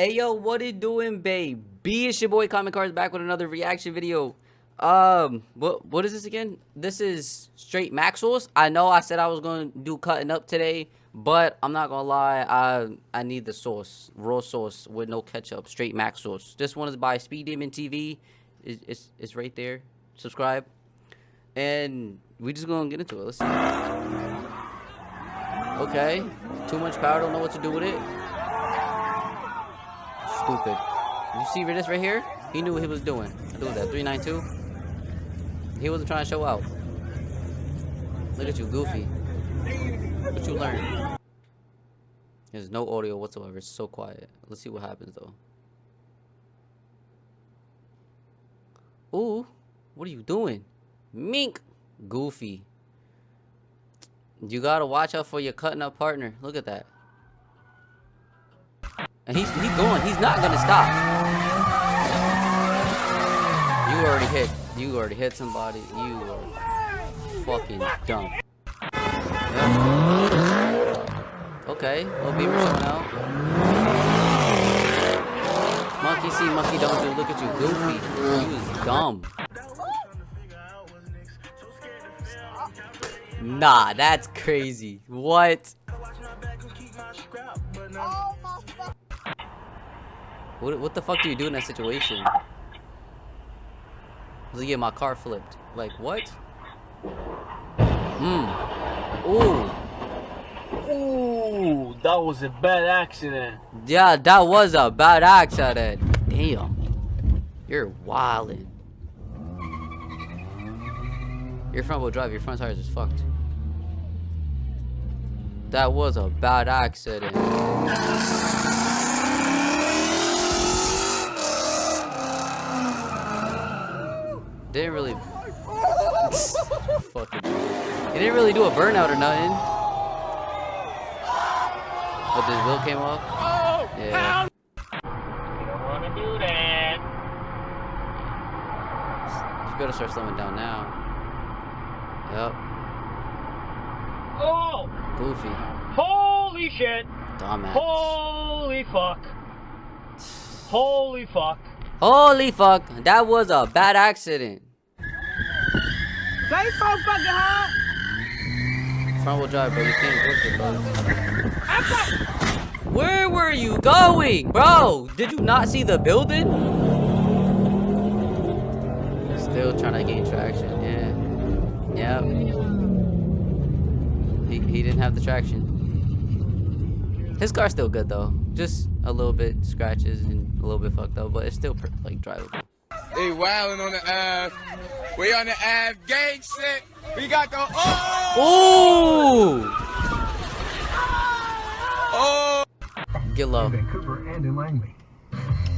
Hey yo, what it doing, babe? It's your boy Comic Cards back with another reaction video. What is this again? This is straight mac sauce. I know I said I was gonna do cutting up today, but I'm not gonna lie, I need the sauce, raw sauce with no ketchup, straight mac sauce. This one is by Speed Demon TV. It's right there. Subscribe, and we just gonna get into it. Let's see. Okay, too much power. Don't know what to do with it. Stupid. You see this right here? He knew what he was doing. What was that? 392? He wasn't trying to show out. Look at you, Goofy. What you learned? There's no audio whatsoever. It's so quiet. Let's see what happens though. Ooh, what are you doing? Mink. Goofy. You gotta watch out for your cutting up partner. Look at that. And he's going. He's not gonna stop. You already hit somebody. You are fucking dumb. Yep. Okay, little beamer showing out. Monkey see, monkey don't do. Look at you, Goofy. You was dumb. Nah, that's crazy. What? What the fuck do you do in that situation? Look at my car flipped. Like what? Ooh. Ooh, that was a bad accident. Yeah, that was a bad accident. Damn. You're wildin'. Your front wheel drive, your front tires is fucked. That was a bad accident. Didn't really fucking. He didn't really do a burnout or nothing. But this wheel came off. Yeah. You don't want to do that. You better start slowing down now. Yep. Oh! Goofy. Holy shit! Dumbass. Holy fuck! Holy fuck! Holy fuck! That was a bad accident. Say so fucking hard! Front wheel drive, bro. You can't drift it, bro. Where were you going, bro? Did you not see the building? Still trying to gain traction. Yeah. Yep. He didn't have the traction. His car's still good though. Just a little bit scratches and a little bit fucked up, but it's still like drivable. They wildin' on the Ave. We on the Ave gauge set. We got the Ooh! Oh! Get low. Vancouver and in Langley.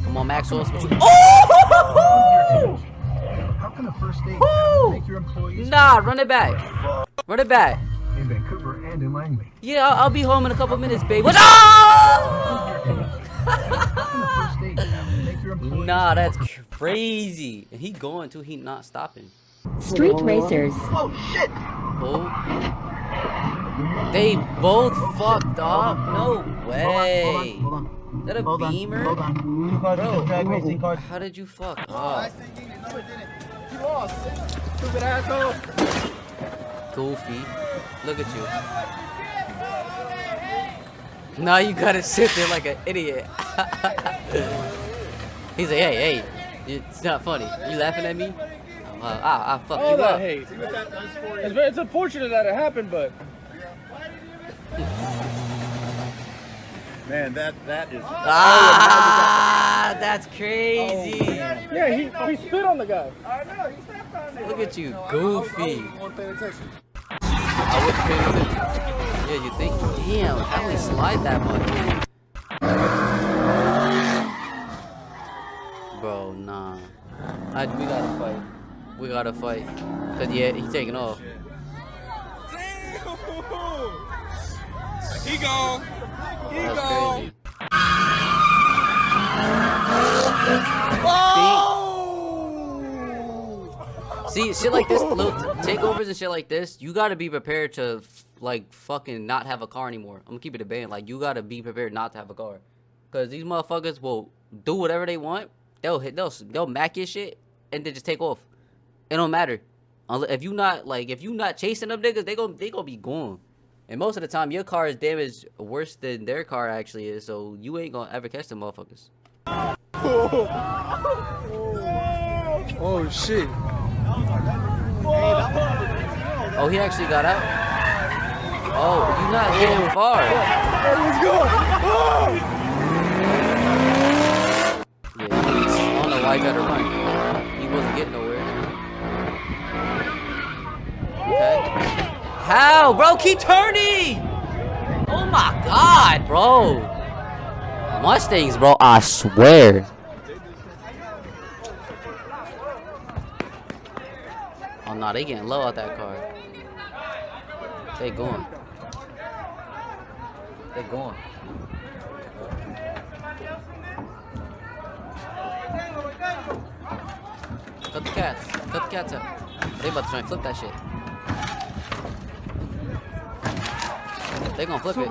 Come on, Maxwell. Oh! How can a first date make your employees? Nah, run it back. Run it back. In Vancouver and in Langley. Yeah, I'll be home in a couple minutes, babe. What? Nah, that's crazy. And he going too. He not stopping. Street racers. Oh shit! Oh. They both fucked up. No way. Is that a beamer? Hold on. Bro, how did you fuck up? You lost. Stupid asshole. Goofy. Look at you. Now you gotta sit there like an idiot. He's like, hey, it's not funny. You laughing at me? I'll fuck you up. Hey, it's unfortunate that it happened, but man, that is. That's crazy. yeah, he spit on the guy. I know, he stepped on it. Look at you, Goofy. I wasn't paying attention. I was paying attention. Yeah, you think? Damn, how we slide that much? Bro, nah. We gotta fight. We gotta fight. Cause yeah, he's taking off. Damn! He gone. He That's gone. crazy. Oh! See, shit like this, little takeovers and shit like this, you gotta be prepared to like fucking not have a car anymore. I'm gonna keep it a band. Like you gotta be prepared not to have a car. Cause these motherfuckers will do whatever they want. They'll mac your shit and then just take off. It don't matter. If you not chasing them niggas, they gonna be gone. And most of the time, your car is damaged worse than their car actually is. So you ain't gonna ever catch them motherfuckers. Oh shit. Oh, he actually got out. Oh, you not getting far. Hey, let's go. Yeah, I don't know why he tried to run. He wasn't getting nowhere. Okay. How, bro? Keep turning. Oh my God, bro. Mustangs, bro. I swear. Oh no, they getting low out that car. They going. They going. Cut the cats. Cut the cats out. They about to try and flip that shit. They gonna flip it.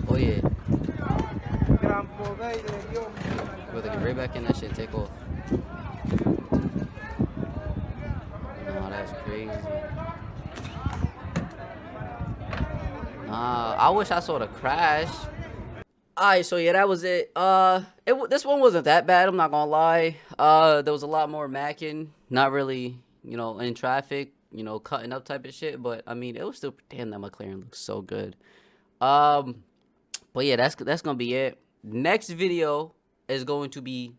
Oh yeah. Bro, they get right back in that shit and take off. No, that's crazy. Nah, I wish I saw the crash. Alright, so yeah, that was it. This one wasn't that bad, I'm not gonna lie. There was a lot more macking. Not really, you know, in traffic, you know, cutting up type of shit. But, I mean, it was still, damn, that McLaren looks so good. But yeah, that's gonna be it. Next video is going to be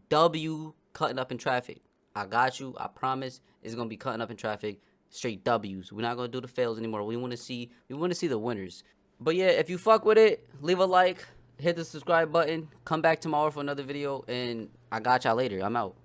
W cutting up in traffic. I got you. I promise. It's gonna be cutting up in traffic. Straight W's. We're not gonna do the fails anymore. We want to see the winners. But yeah, if you fuck with it, leave a like, hit the subscribe button, come back tomorrow for another video, and I got y'all later. I'm out.